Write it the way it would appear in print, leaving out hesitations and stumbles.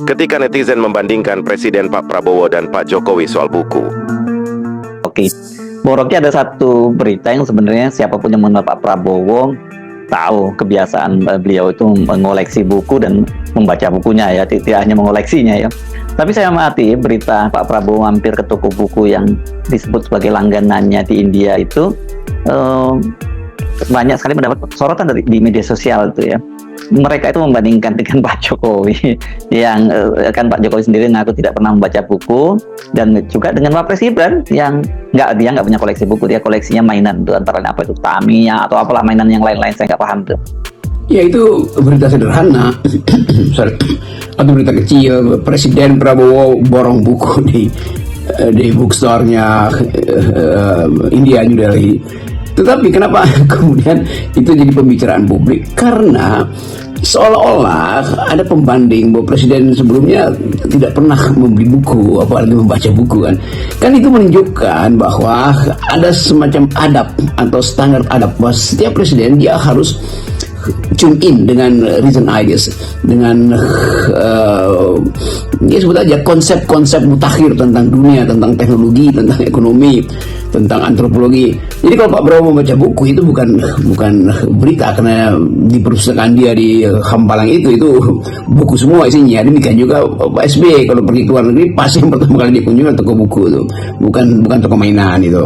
ketika netizen membandingkan Presiden Pak Prabowo dan Pak Jokowi soal buku. Oke, Bung Rocky, ada satu berita yang sebenarnya siapapun yang mengenal Pak Prabowo tahu kebiasaan beliau itu mengoleksi buku dan membaca bukunya ya, tidak hanya mengoleksinya ya. Tapi saya amati berita Pak Prabowo mampir ke toko buku yang disebut sebagai langganannya di India itu banyak sekali mendapat sorotan di media sosial itu ya. Mereka itu membandingkan dengan Pak Jokowi yang kan Pak Jokowi sendiri ngaku tidak pernah membaca buku, dan juga dengan Pak Presiden yang dia nggak punya koleksi buku, dia koleksinya mainan tuh, antara apa itu Tamiya atau apalah mainan yang lain-lain, saya nggak paham tuh. Ya, itu berita sederhana atau berita kecil. Presiden Prabowo borong buku di bookstore-nya India, New Delhi. Tetapi kenapa kemudian itu jadi pembicaraan publik? Karena seolah-olah ada pembanding bahwa presiden sebelumnya tidak pernah membeli buku, apalagi membaca buku kan. Kan itu menunjukkan bahwa ada semacam adab atau standar adab bahwa setiap presiden dia harus tune in dengan recent ideas, dengan ya sebut aja konsep-konsep mutakhir tentang dunia, tentang teknologi, tentang ekonomi, tentang antropologi. Jadi kalau Pak Prabowo membaca buku itu bukan berita, karena di perpustakaan dia di Hambalang itu buku semua isinya. Demikian juga Pak SBY kalau pergi ke luar negeri pasti yang pertama kali dikunjungi toko buku itu, bukan toko mainan itu.